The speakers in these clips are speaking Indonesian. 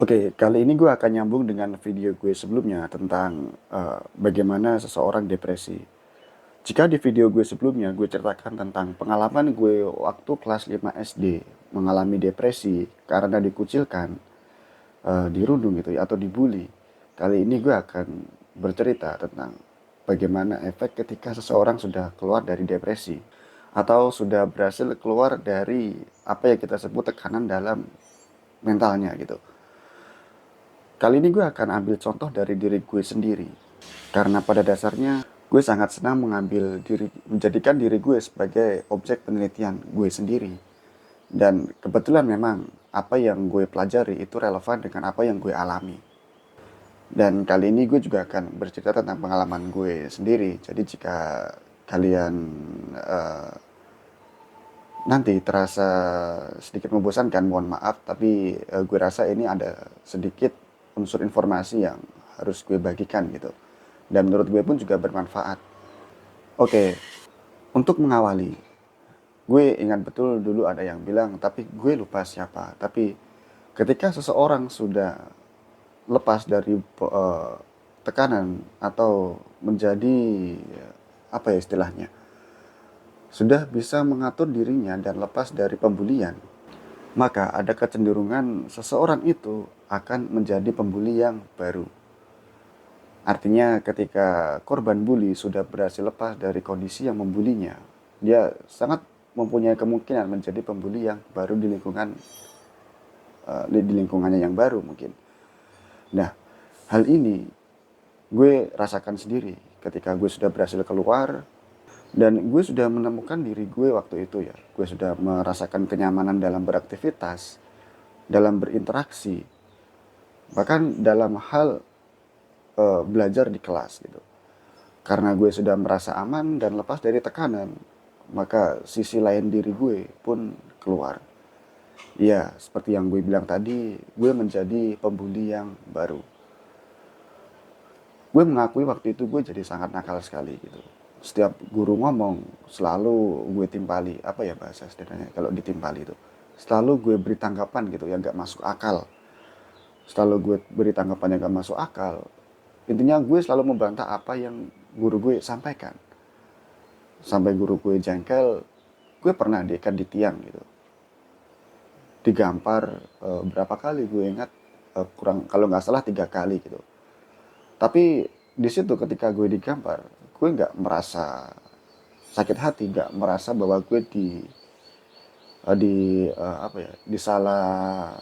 Oke, kali ini gue akan nyambung dengan video gue sebelumnya tentang bagaimana seseorang depresi. Jika di video gue sebelumnya gue ceritakan tentang pengalaman gue waktu kelas 5 SD mengalami depresi karena dikucilkan, dirundung gitu ya atau dibully. Kali ini gue akan bercerita tentang bagaimana efek ketika seseorang sudah keluar dari depresi atau sudah berhasil keluar dari apa yang kita sebut tekanan dalam mentalnya gitu. Kali ini gue akan ambil contoh dari diri gue sendiri. Karena pada dasarnya gue sangat senang menjadikan diri gue sebagai objek penelitian gue sendiri. Dan kebetulan memang apa yang gue pelajari itu relevan dengan apa yang gue alami. Dan kali ini gue juga akan bercerita tentang pengalaman gue sendiri. Jadi jika kalian eh, nanti terasa sedikit membosankan, mohon maaf, tapi gue rasa ini ada sedikit unsur informasi yang harus gue bagikan gitu. Dan menurut gue pun juga bermanfaat. Oke, untuk mengawali, gue ingat betul dulu ada yang bilang, tapi gue lupa siapa. Tapi ketika seseorang sudah lepas dari tekanan atau menjadi apa ya istilahnya, sudah bisa mengatur dirinya dan lepas dari pembulian, maka ada kecenderungan seseorang itu akan menjadi pembuli yang baru. Artinya ketika korban bully sudah berhasil lepas dari kondisi yang membulinya, dia sangat mempunyai kemungkinan menjadi pembuli yang baru di lingkungannya yang baru mungkin. Nah, hal ini gue rasakan sendiri ketika gue sudah berhasil keluar dan gue sudah menemukan diri gue waktu itu ya. Gue sudah merasakan kenyamanan dalam beraktivitas, dalam berinteraksi, bahkan dalam hal belajar di kelas gitu. Karena gue sudah merasa aman dan lepas dari tekanan, maka sisi lain diri gue pun keluar. Ya, seperti yang gue bilang tadi, gue menjadi pembuli yang baru. Gue mengakui waktu itu gue jadi sangat nakal sekali gitu. Setiap guru ngomong, selalu gue timpali. Apa ya bahasa sederhananya kalau ditimpali itu? Selalu gue beri tanggapan gitu yang gak masuk akal. Selalu gue beri tanggapan yang gak masuk akal. Intinya gue selalu membantah apa yang guru gue sampaikan. Sampai guru gue jengkel, gue pernah diikat di tiang gitu, digampar berapa kali gue ingat, kurang kalau nggak salah 3 kali gitu. Tapi di situ ketika gue digampar, gue nggak merasa sakit hati, nggak merasa bahwa gue apa ya disalah,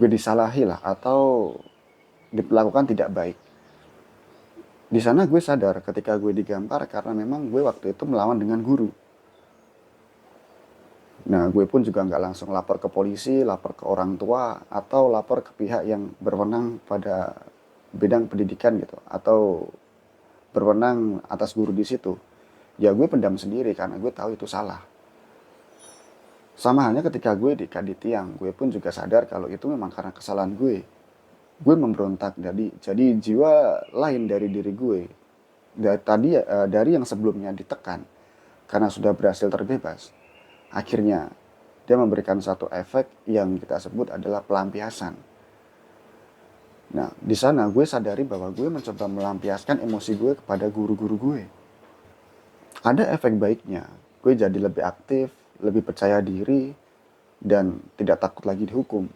gue disalahi lah atau diperlakukan tidak baik. Di sana gue sadar ketika gue digampar karena memang gue waktu itu melawan dengan guru. Nah, gue pun juga nggak langsung lapor ke polisi, lapor ke orang tua, atau lapor ke pihak yang berwenang pada bidang pendidikan gitu, atau berwenang atas guru di situ. Ya gue pendam sendiri karena gue tahu itu salah. Sama halnya ketika gue di tiang, gue pun juga sadar kalau itu memang karena kesalahan gue. Gue memberontak jadi jiwa lain dari diri gue. Dari yang sebelumnya ditekan karena sudah berhasil terbebas. Akhirnya dia memberikan satu efek yang kita sebut adalah pelampiasan. Nah, di sana gue sadari bahwa gue mencoba melampiaskan emosi gue kepada guru-guru gue. Ada efek baiknya. Gue jadi lebih aktif, lebih percaya diri, dan tidak takut lagi dihukum.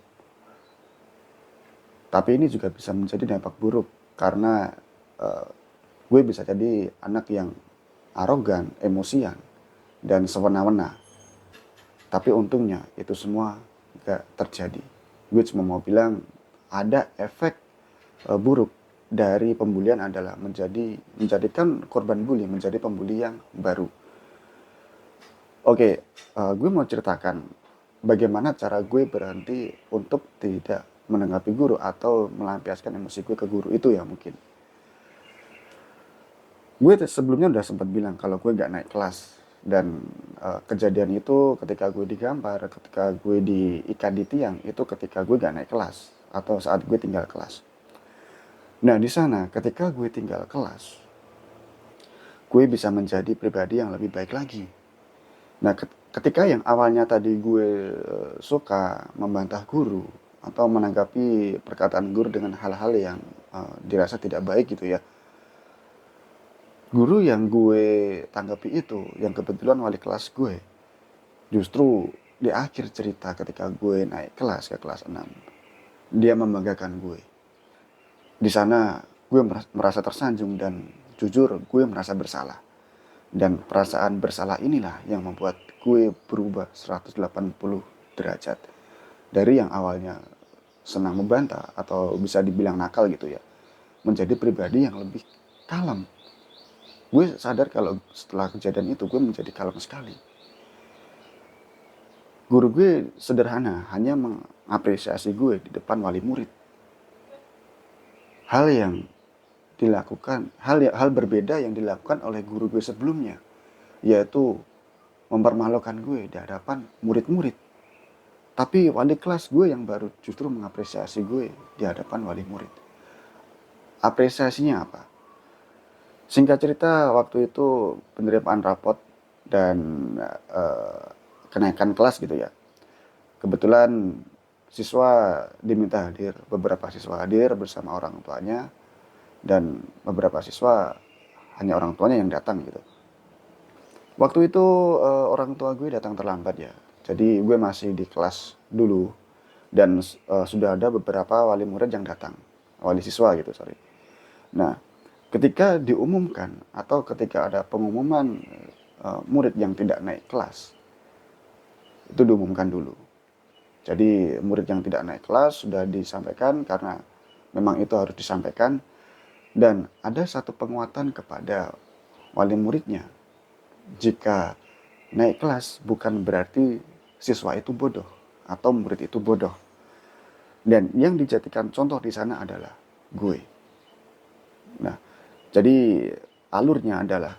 Tapi ini juga bisa menjadi dampak buruk karena uh, gue bisa jadi anak yang arogan, emosian, dan sewenang-wenang. Tapi untungnya itu semua gak terjadi. Gue cuma mau bilang ada efek buruk dari pembulian adalah menjadikan korban bully menjadi pembuli yang baru. Oke, gue mau ceritakan bagaimana cara gue berhenti untuk tidak menanggapi guru atau melampiaskan emosi gue ke guru itu ya mungkin. Gue sebelumnya udah sempat bilang kalau gue gak naik kelas. Dan kejadian itu ketika gue digambar, ketika gue diikat di tiang, itu ketika gue gak naik kelas. Atau saat gue tinggal kelas. Nah di sana ketika gue tinggal kelas, gue bisa menjadi pribadi yang lebih baik lagi. Nah ketika yang awalnya tadi gue suka membantah guru, atau menanggapi perkataan guru dengan hal-hal yang dirasa tidak baik gitu ya. Guru yang gue tanggapi itu, yang kebetulan wali kelas gue, justru di akhir cerita ketika gue naik kelas ke kelas 6, dia membanggakan gue. Di sana gue merasa tersanjung dan jujur gue merasa bersalah. Dan perasaan bersalah inilah yang membuat gue berubah 180 derajat. Dari yang awalnya senang membantah atau bisa dibilang nakal gitu ya, menjadi pribadi yang lebih kalem. Gue sadar kalau setelah kejadian itu gue menjadi kalem sekali. Guru gue sederhana, hanya mengapresiasi gue di depan wali murid. Hal yang dilakukan, hal berbeda yang dilakukan oleh guru gue sebelumnya, yaitu mempermalukan gue di hadapan murid-murid. Tapi wali kelas gue yang baru justru mengapresiasi gue di hadapan wali murid. Apresiasinya apa? Singkat cerita, waktu itu penerimaan rapot dan kenaikan kelas gitu ya. Kebetulan siswa diminta hadir, beberapa siswa hadir bersama orang tuanya, dan beberapa siswa hanya orang tuanya yang datang gitu. Waktu itu orang tua gue datang terlambat ya. Jadi gue masih di kelas dulu dan sudah ada beberapa wali murid yang datang. Wali siswa gitu, sorry. Nah, ketika diumumkan atau ketika ada pengumuman murid yang tidak naik kelas, itu diumumkan dulu. Jadi murid yang tidak naik kelas sudah disampaikan karena memang itu harus disampaikan. Dan ada satu penguatan kepada wali muridnya. Jika naik kelas bukan berarti siswa itu bodoh atau murid itu bodoh. Dan yang dijadikan contoh di sana adalah gue. Nah, jadi alurnya adalah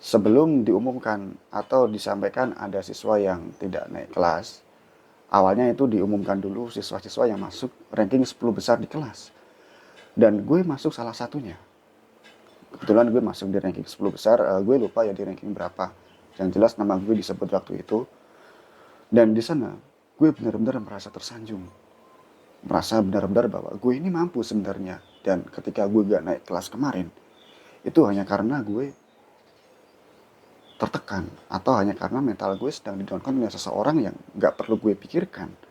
sebelum diumumkan atau disampaikan ada siswa yang tidak naik kelas, awalnya itu diumumkan dulu siswa-siswa yang masuk ranking 10 besar di kelas. Dan gue masuk salah satunya. Kebetulan gue masuk di ranking 10 besar, gue lupa ya di ranking berapa. Yang jelas nama gue disebut waktu itu. Dan di sana gue benar-benar merasa tersanjung. Merasa benar-benar bahwa gue ini mampu sebenarnya. Dan ketika gue gak naik kelas kemarin, itu hanya karena gue tertekan. Atau hanya karena mental gue sedang didownkan oleh seseorang yang gak perlu gue pikirkan.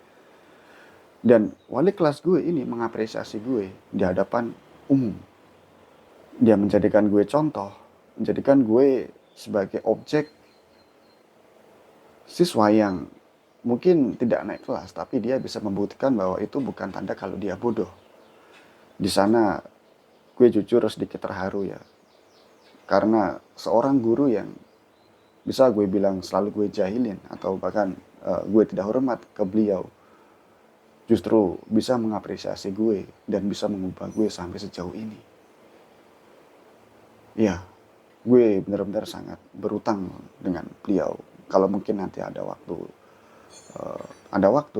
Dan wali kelas gue ini mengapresiasi gue di hadapan umum. Dia menjadikan gue contoh, menjadikan gue sebagai objek siswa yang mungkin tidak naik kelas, tapi dia bisa membuktikan bahwa itu bukan tanda kalau dia bodoh. Di sana gue jujur sedikit terharu ya, karena seorang guru yang bisa gue bilang selalu gue jahilin atau bahkan gue tidak hormat ke beliau, justru bisa mengapresiasi gue dan bisa mengubah gue sampai sejauh ini. Ya, gue benar-benar sangat berutang dengan beliau. Kalau mungkin nanti ada waktu,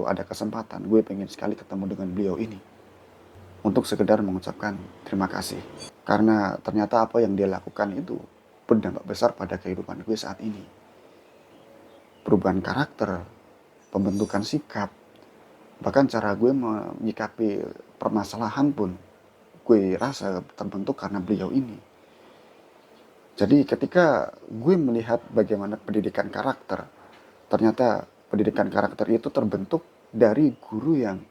ada kesempatan, gue pengen sekali ketemu dengan beliau ini untuk sekedar mengucapkan terima kasih. Karena ternyata apa yang dia lakukan itu berdampak besar pada kehidupan gue saat ini. Perubahan karakter, pembentukan sikap, bahkan cara gue menyikapi permasalahan pun gue rasa terbentuk karena beliau ini. Jadi ketika gue melihat bagaimana pendidikan karakter, ternyata pendidikan karakter itu terbentuk dari guru yang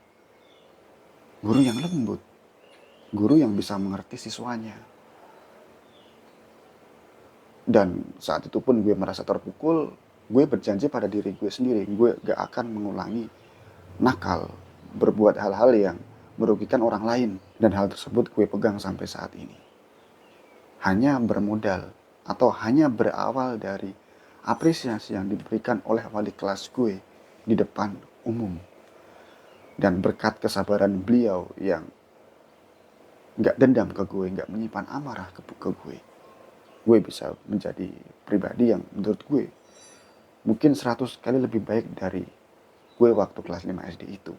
lembut, guru yang bisa mengerti siswanya. Dan saat itu pun gue merasa terpukul, gue berjanji pada diri gue sendiri, gue gak akan mengulangi nakal, berbuat hal-hal yang merugikan orang lain. Dan hal tersebut gue pegang sampai saat ini. Hanya bermodal atau hanya berawal dari apresiasi yang diberikan oleh wali kelas gue di depan umum. Dan berkat kesabaran beliau yang gak dendam ke gue, gak menyimpan amarah ke gue bisa menjadi pribadi yang menurut gue mungkin 100 kali lebih baik dari gue waktu kelas 5 SD itu.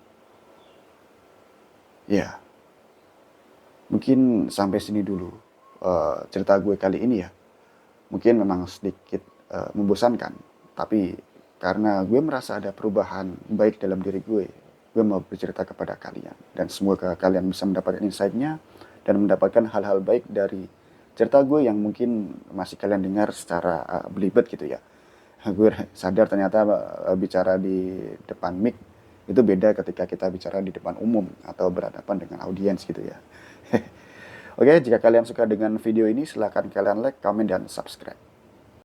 Ya, mungkin sampai sini dulu cerita gue kali ini ya. Mungkin memang sedikit membosankan, tapi karena gue merasa ada perubahan baik dalam diri gue gue mau bercerita kepada kalian. Dan semoga kalian bisa mendapatkan insight-nya dan mendapatkan hal-hal baik dari cerita gue yang mungkin masih kalian dengar secara belibet gitu ya. Gue sadar ternyata bicara di depan mic itu beda ketika kita bicara di depan umum atau berhadapan dengan audiens gitu ya. Oke, jika kalian suka dengan video ini, silahkan kalian like, comment, dan subscribe.